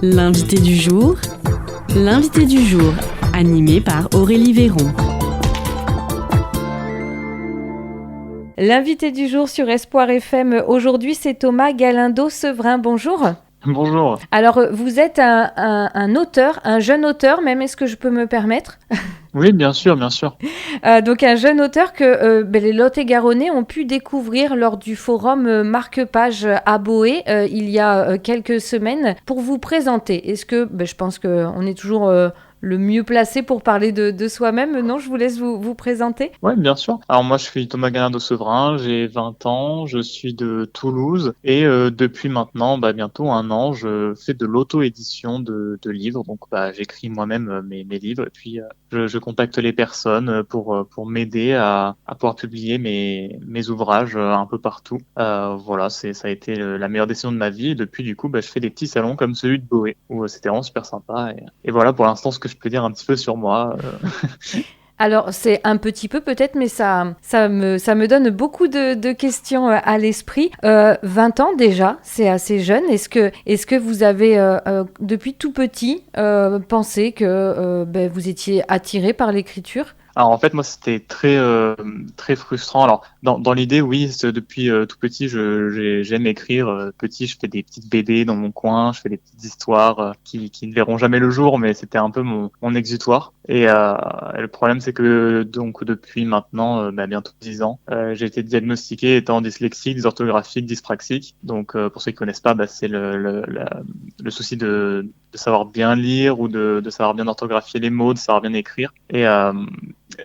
L'invité du jour, animé par Aurélie Véron. L'invité du jour sur Espoir FM, aujourd'hui, c'est Thomas Galindo-Sevrin. Bonjour. Bonjour. Alors, vous êtes un auteur, un jeune auteur même, est-ce que je peux me permettre ? Oui, bien sûr. Donc, un jeune auteur que les Lot-et-Garonnais ont pu découvrir lors du forum Marque-Page à Boé il y a quelques semaines. Pour vous présenter, est-ce que, je pense qu'on est toujours le mieux placé pour parler de soi-même. Non, je vous laisse vous présenter. Oui, bien sûr. Alors moi, je suis Thomas Galindo-Sevrin, j'ai 20 ans, je suis de Toulouse et depuis maintenant, bientôt un an, je fais de l'auto-édition de livres. Donc, j'écris moi-même mes livres et puis je contacte les personnes pour m'aider à pouvoir publier mes ouvrages un peu partout. Voilà, ça a été la meilleure décision de ma vie. Et depuis, du coup, je fais des petits salons comme celui de Boé où c'était vraiment super sympa. Et voilà pour l'instant ce que je peux dire un petit peu sur moi. Alors, c'est un petit peu peut-être, mais ça me donne beaucoup de questions à l'esprit. 20 ans déjà, c'est assez jeune. Est-ce que vous avez, depuis tout petit, pensé que vous étiez attiré par l'écriture ? Alors en fait moi c'était très frustrant. Alors dans l'idée oui, depuis tout petit j'aime écrire. Petit je fais des petites BD dans mon coin, je fais des petites histoires qui ne verront jamais le jour, mais c'était un peu mon exutoire. Et le problème c'est que donc depuis maintenant bientôt 10 ans, j'ai été diagnostiqué étant dyslexique, dysorthographique, dyspraxique. Donc pour ceux qui connaissent pas, c'est le souci de savoir bien lire ou de savoir bien orthographier les mots, de savoir bien écrire.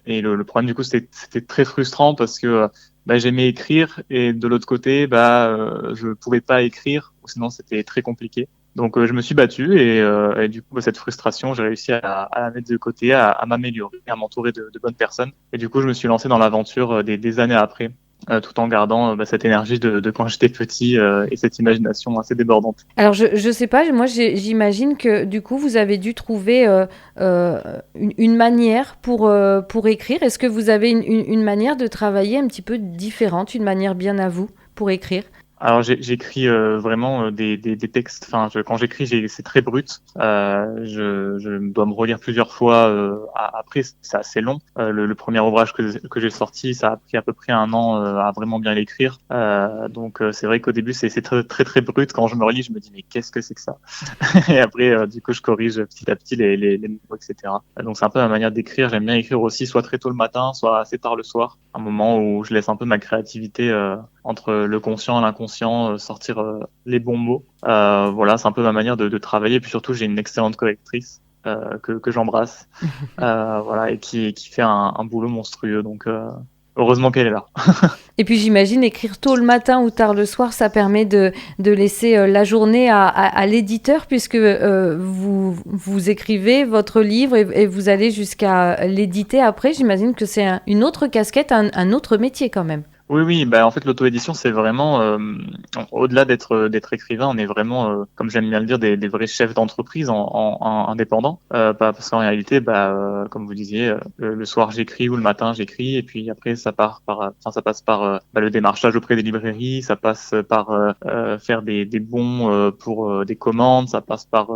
Et le problème du coup c'était très frustrant parce que j'aimais écrire et de l'autre côté je pouvais pas écrire, sinon c'était très compliqué. Donc je me suis battu et du coup cette frustration j'ai réussi à la mettre de côté, à m'améliorer, à m'entourer de bonnes personnes. Et du coup je me suis lancé dans l'aventure des années après. Tout en gardant cette énergie de quand j'étais petit et cette imagination assez débordante. Alors, je sais pas, moi j'imagine que du coup vous avez dû trouver une manière pour écrire. Est-ce que vous avez une manière de travailler un petit peu différente, une manière bien à vous pour écrire ? Alors j'écris vraiment des textes. Enfin, quand j'écris, c'est très brut. Je dois me relire plusieurs fois. Après, c'est assez long. Le premier ouvrage que j'ai sorti, ça a pris à peu près un an à vraiment bien l'écrire. Donc c'est vrai qu'au début c'est très brut. Quand je me relis, je me dis mais qu'est-ce que c'est que ça ? Et après, du coup, je corrige petit à petit les mots, etc. Donc c'est un peu ma manière d'écrire. J'aime bien écrire aussi, soit très tôt le matin, soit assez tard le soir. Un moment où je laisse un peu ma créativité entre le conscient et l'inconscient, sortir les bons mots. Voilà, c'est un peu ma manière de travailler. Puis surtout, j'ai une excellente correctrice que j'embrasse, voilà, et qui fait un boulot monstrueux. Donc heureusement qu'elle est là. Et puis j'imagine écrire tôt le matin ou tard le soir, ça permet de laisser la journée à l'éditeur puisque vous écrivez votre livre et vous allez jusqu'à l'éditer après. J'imagine que c'est une autre casquette, un autre métier quand même. Oui, en fait l'auto-édition c'est vraiment au-delà d'être écrivain, on est vraiment comme j'aime bien le dire des vrais chefs d'entreprise en indépendants, parce qu'en réalité comme vous disiez le soir j'écris ou le matin j'écris et puis après ça passe par le démarchage auprès des librairies, ça passe par faire des bons pour des commandes, ça passe par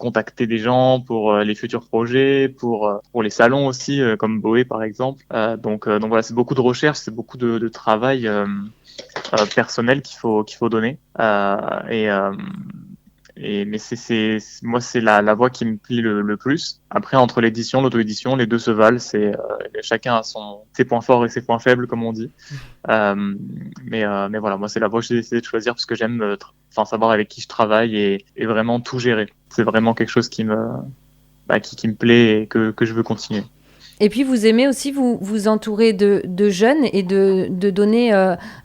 contacter des gens pour les futurs projets, pour les salons aussi comme Boé par exemple. Donc voilà, c'est beaucoup de recherche, c'est beaucoup de travail personnel qu'il faut donner mais moi c'est la voie qui me plaît le plus. Après entre l'édition, l'auto-édition, les deux se valent, c'est chacun a ses points forts et ses points faibles comme on dit. Mais voilà, moi c'est la voie que j'ai décidé de choisir parce que j'aime savoir avec qui je travaille et vraiment tout gérer. C'est vraiment quelque chose qui me plaît et que je veux continuer. Et puis vous aimez aussi vous entourer de jeunes et de donner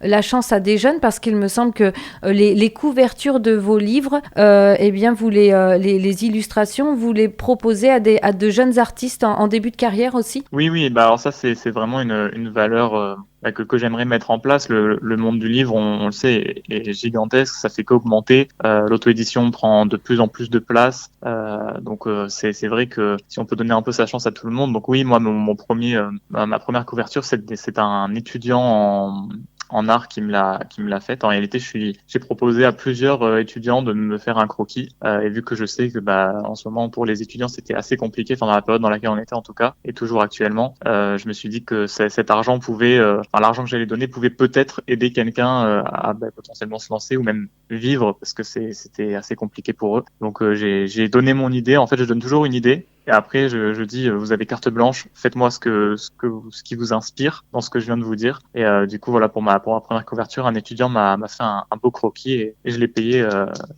la chance à des jeunes parce qu'il me semble que les couvertures de vos livres, vous les illustrations, vous les proposez à de jeunes artistes en début de carrière aussi ? Oui, alors ça c'est vraiment une valeur que j'aimerais mettre en place. Le monde du livre, on le sait, est gigantesque, ça fait qu'augmenter. L'auto-édition prend de plus en plus de place, donc c'est vrai que si on peut donner un peu sa chance à tout le monde. Donc oui, moi ma première couverture c'est un étudiant en art qui me l'a faite. En réalité, j'ai proposé à plusieurs étudiants de me faire un croquis. Et vu que je sais que en ce moment pour les étudiants c'était assez compliqué, enfin dans la période dans laquelle on était en tout cas, et toujours actuellement, je me suis dit que cet argent pouvait, l'argent que j'allais donner pouvait peut-être aider quelqu'un à potentiellement se lancer ou même vivre, parce que c'était assez compliqué pour eux. Donc j'ai donné mon idée. En fait, je donne toujours une idée. Et après, je dis, vous avez carte blanche, faites-moi ce qui vous inspire dans ce que je viens de vous dire. Et du coup, voilà, pour ma première couverture, un étudiant m'a fait un beau croquis et je l'ai payé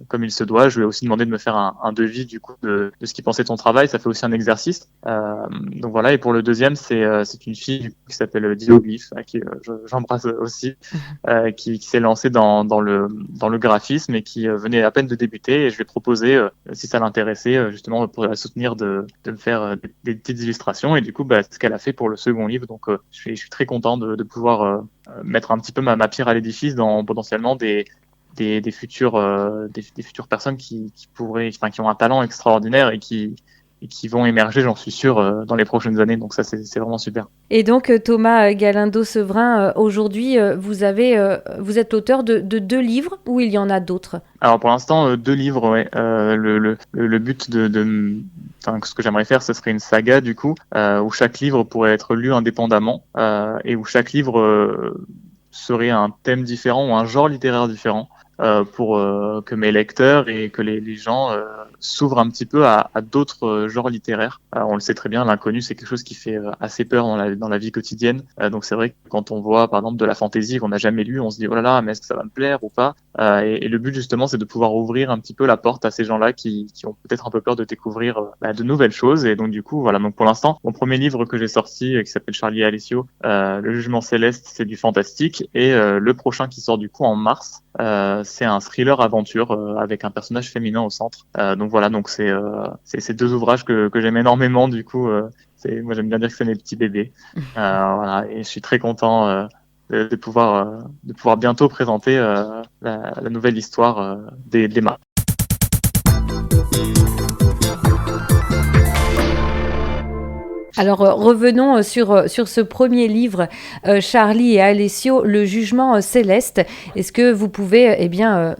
comme il se doit. Je lui ai aussi demandé de me faire un devis du coup de ce qu'il pensait de son travail. Ça fait aussi un exercice. Donc voilà. Et pour le deuxième, c'est une fille du coup, qui s'appelle Dioglyph, à qui j'embrasse aussi, qui s'est lancée dans le graphisme et qui venait à peine de débuter. Et je lui ai proposé, si ça l'intéressait, justement pour la soutenir de me faire des petites illustrations, et du coup c'est ce qu'elle a fait pour le second livre. Donc je suis très content de pouvoir mettre un petit peu ma pierre à l'édifice dans potentiellement des futures personnes qui pourraient, enfin qui ont un talent extraordinaire et qui vont émerger, j'en suis sûr, dans les prochaines années. Donc ça, c'est vraiment super. Et donc, Thomas Galindo-Sevrin, aujourd'hui, vous êtes l'auteur de 2 livres, ou il y en a d'autres? Alors pour l'instant, 2 livres, ouais. Le but ce que j'aimerais faire, ce serait une saga du coup, où chaque livre pourrait être lu indépendamment, et où chaque livre serait un thème différent ou un genre littéraire différent. Pour que mes lecteurs et que les gens s'ouvrent un petit peu à d'autres genres littéraires. On le sait très bien, l'inconnu, c'est quelque chose qui fait assez peur dans la vie quotidienne. Donc c'est vrai que quand on voit par exemple de la fantaisie qu'on n'a jamais lu, on se dit oh là là, mais est-ce que ça va me plaire ou pas? Et le but justement, c'est de pouvoir ouvrir un petit peu la porte à ces gens-là qui ont peut-être un peu peur de découvrir de nouvelles choses. Et donc du coup, voilà. Donc pour l'instant, mon premier livre que j'ai sorti, qui s'appelle Charlie et Alessio, Le Jugement Céleste, c'est du fantastique. Et le prochain qui sort du coup en mars, c'est un thriller aventure avec un personnage féminin au centre. Donc voilà, donc c'est 2 ouvrages que j'aime énormément. Du coup, moi j'aime bien dire que c'est mes petits bébés. Voilà, et je suis très content de pouvoir bientôt présenter la nouvelle histoire d'Emma. Alors revenons sur ce premier livre, Charlie et Alessio, Le Jugement Céleste. Est-ce que vous pouvez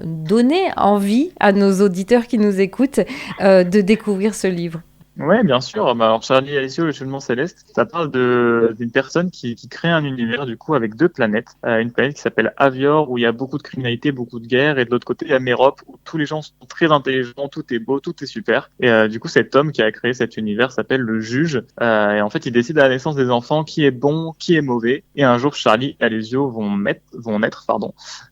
donner envie à nos auditeurs qui nous écoutent de découvrir ce livre? Ouais, bien sûr. Alors, Charlie et Alessio, le Jugement Céleste, ça parle d'une personne qui crée un univers, du coup, avec 2 planètes. Une planète qui s'appelle Avior, où il y a beaucoup de criminalité, beaucoup de guerre, et de l'autre côté, il y a Mérope, où tous les gens sont très intelligents, tout est beau, tout est super. Et du coup, cet homme qui a créé cet univers s'appelle le juge. Et en fait, il décide à la naissance des enfants qui est bon, qui est mauvais. Et un jour, Charlie et Alessio vont naître.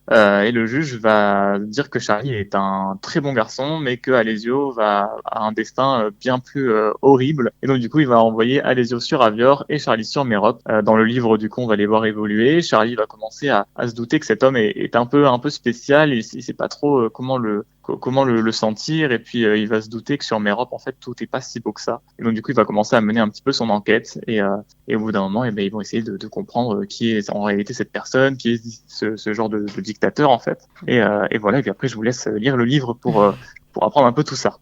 Et le juge va dire que Charlie est un très bon garçon, mais que Alessio a un destin bien plus horrible. Et donc du coup, il va envoyer Alessio sur Avior et Charlie sur Mérope. Dans le livre, du coup, on va les voir évoluer. Charlie va commencer à se douter que cet homme est un peu spécial. Il sait pas trop comment le sentir. Et puis il va se douter que sur Mérope, en fait, tout est pas si beau que ça. Et donc du coup, il va commencer à mener un petit peu son enquête. Et au bout d'un moment, ils vont essayer de comprendre qui est en réalité cette personne, qui est ce genre de dictateur en fait. Et voilà. Et puis après, je vous laisse lire le livre pour apprendre un peu tout ça.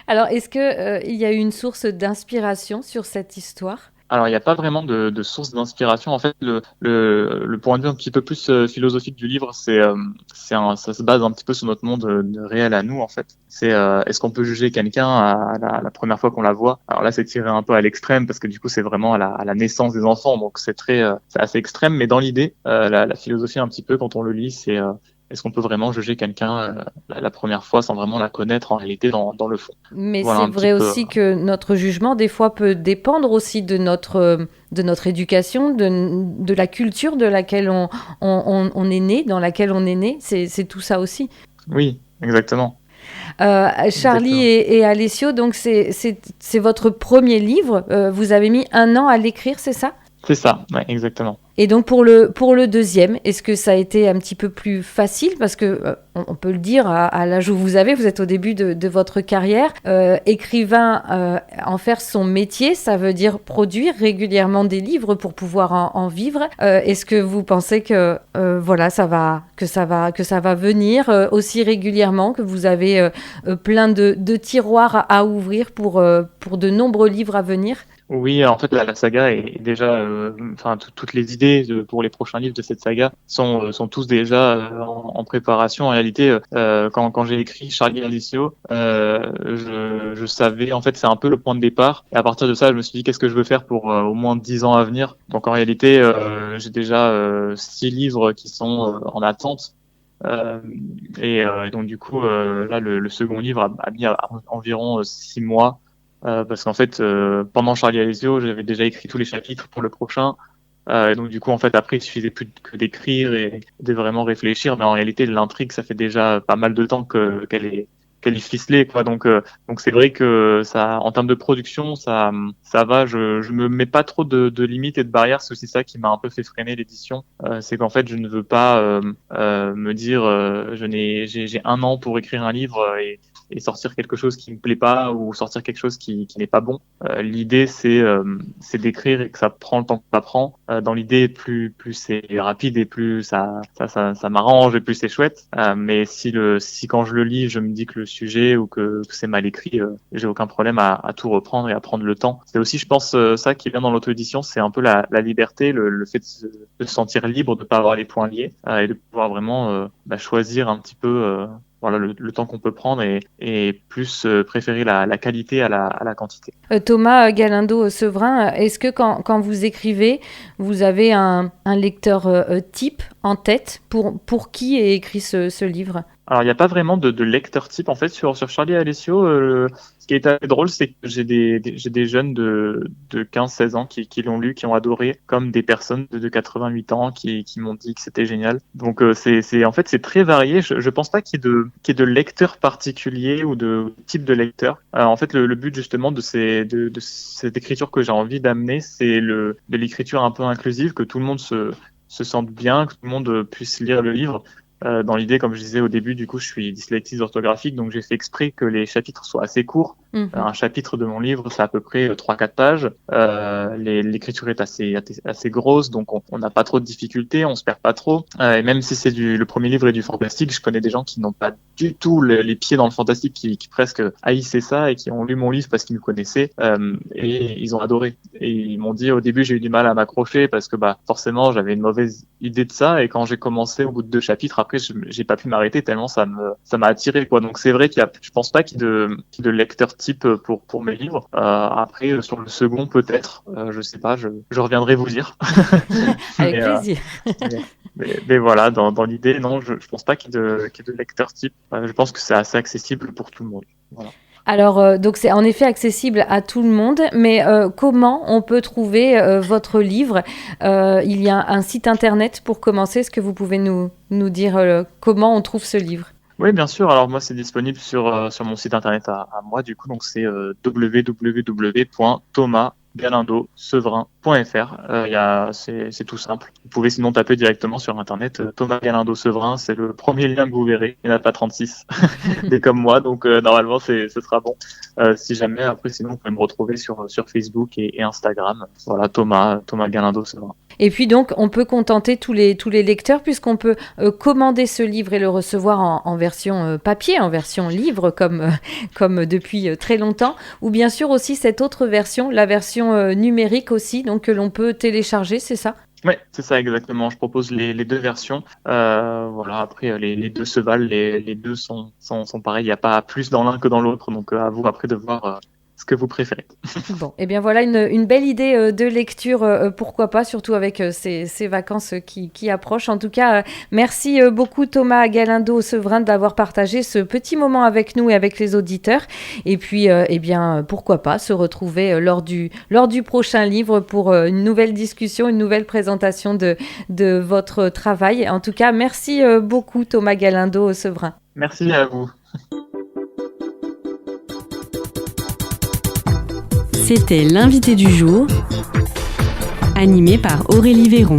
Alors, est-ce que il y a eu une source d'inspiration sur cette histoire? Alors, il n'y a pas vraiment de source d'inspiration. En fait, le point de vue un petit peu plus philosophique du livre, ça se base un petit peu sur notre monde réel à nous, en fait. C'est est-ce qu'on peut juger quelqu'un à la première fois qu'on la voit? Alors là, c'est tiré un peu à l'extrême parce que du coup, c'est vraiment à la naissance des enfants, donc c'est assez extrême. Mais dans l'idée, la philosophie un petit peu quand on le lit, c'est est-ce qu'on peut vraiment juger quelqu'un la première fois sans vraiment la connaître en réalité dans le fond? Mais voilà, c'est vrai aussi que notre jugement, des fois, peut dépendre aussi de notre éducation, de la culture de laquelle on est né, dans laquelle on est né. C'est tout ça aussi. Oui, exactement. Charlie et Alessio, donc c'est votre premier livre. Vous avez mis 1 an à l'écrire, c'est ça? C'est ça, ouais, exactement. Et donc pour le deuxième, est-ce que ça a été un petit peu plus facile? Parce que on peut le dire, à l'âge où vous êtes au début de votre carrière, écrivain, en faire son métier, ça veut dire produire régulièrement des livres pour pouvoir en vivre. Est-ce que vous pensez que ça va venir aussi régulièrement, que vous avez plein de tiroirs à ouvrir pour de nombreux livres à venir? Oui, en fait, la saga est déjà, toutes les idées idées pour les prochains livres de cette saga sont tous déjà en préparation. En réalité, quand j'ai écrit Charlie et Alicio, je savais, en fait, c'est un peu le point de départ. Et à partir de ça, je me suis dit, qu'est-ce que je veux faire pour au moins 10 ans à venir. Donc en réalité, j'ai déjà 6 livres qui sont en attente. Et donc du coup, là, le second livre a mis environ 6 mois. Parce qu'en fait, pendant Charlie et Alicio, j'avais déjà écrit tous les chapitres pour le prochain. Et donc du coup, en fait, après, il suffisait plus que d'écrire et de vraiment réfléchir. Mais en réalité, l'intrigue, ça fait déjà pas mal de temps qu'elle est ficelée, quoi. Donc c'est vrai que ça, en termes de production, ça va. Je me mets pas trop de limites et de barrières. C'est aussi ça qui m'a un peu fait freiner l'édition. C'est qu'en fait, je ne veux pas me dire, j'ai 1 an pour écrire un livre et sortir quelque chose qui me plaît pas ou sortir quelque chose qui n'est pas bon. L'idée c'est d'écrire et que ça prend le temps que ça prend. Dans l'idée, plus c'est rapide et plus ça m'arrange et plus c'est chouette. Mais si quand je le lis, je me dis que le sujet ou que c'est mal écrit, j'ai aucun problème à tout reprendre et à prendre le temps. C'est aussi, je pense, ça qui est bien dans l'auto-édition, c'est un peu la liberté, le fait de se sentir libre, de pas avoir les poings liés et de pouvoir vraiment choisir un petit peu voilà le temps qu'on peut prendre et plus préférer la qualité à la quantité. Thomas Galindo-Sevrin, est-ce que quand vous écrivez, vous avez un lecteur type en tête pour qui est écrit ce livre ? Alors, il n'y a pas vraiment de lecteur type. En fait, sur Charlie et Alicio, ce qui est assez drôle, c'est que j'ai des jeunes de 15-16 ans qui l'ont lu, qui ont adoré, comme des personnes de 88 ans qui m'ont dit que c'était génial. Donc, en fait, c'est très varié. Je pense pas qu'il y ait de lecteur particulier ou de type de lecteur. En fait, le but, justement, de cette écriture que j'ai envie d'amener, c'est de l'écriture un peu inclusive, que tout le monde se sente bien, que tout le monde puisse lire le livre. Dans l'idée, comme je disais au début, du coup, je suis dyslexique orthographique, donc j'ai fait exprès que les chapitres soient assez courts. Un chapitre de mon livre, c'est à peu près 3-4 pages. L'écriture est assez grosse, donc on n'a pas trop de difficultés, on se perd pas trop. Et même si c'est le premier livre est du fantastique, je connais des gens qui n'ont pas du tout les pieds dans le fantastique, qui presque haïssaient ça et qui ont lu mon livre parce qu'ils me connaissaient et ils ont adoré. Et ils m'ont dit au début, j'ai eu du mal à m'accrocher parce que forcément j'avais une mauvaise idée de ça, et quand j'ai commencé au bout de 2 chapitres, après j'ai pas pu m'arrêter tellement ça m'a attiré, quoi. Donc c'est vrai je pense pas qu'il y ait de lecteur type pour mes livres. Après sur le second peut-être, je sais pas, je reviendrai vous dire. Avec plaisir. Mais voilà, dans l'idée, non, je pense pas qu'il y ait de lecteur type. Je pense que c'est assez accessible pour tout le monde. Voilà. Alors, donc c'est en effet accessible à tout le monde, mais comment on peut trouver votre livre ? Il y a un site internet pour commencer. Est-ce que vous pouvez nous dire comment on trouve ce livre ? Oui, bien sûr. Alors moi, c'est disponible sur mon site internet à moi, du coup, donc c'est www.thomasgalindosevrin.fr. C'est tout simple. Vous pouvez sinon taper directement sur internet Thomas Galindo-Sevrin, c'est le premier lien que vous verrez. Il n'y en a pas 36, mais comme moi, donc normalement ce sera bon. Si jamais, après sinon vous pouvez me retrouver sur Facebook et Instagram. Voilà, Thomas Galindo-Sevrin. Et puis donc, on peut contenter tous les lecteurs, puisqu'on peut commander ce livre et le recevoir en version papier, en version livre, comme depuis très longtemps. Ou bien sûr aussi cette autre version, la version numérique aussi, donc que l'on peut télécharger, c'est ça ? Oui, c'est ça exactement. Je propose les 2 versions. Voilà. Après, les 2 se valent, les 2 sont pareils. Il n'y a pas plus dans l'un que dans l'autre. Donc à vous après de voir ce que vous préférez. Bon, et bien voilà une belle idée de lecture, pourquoi pas, surtout avec ces vacances qui approchent. En tout cas, merci beaucoup Thomas Galindo-Sevrin d'avoir partagé ce petit moment avec nous et avec les auditeurs. Et puis, pourquoi pas se retrouver lors du prochain livre pour une nouvelle discussion, une nouvelle présentation de votre travail. En tout cas, merci beaucoup Thomas Galindo-Sevrin. Merci à vous. C'était l'invité du jour, animé par Aurélie Véron.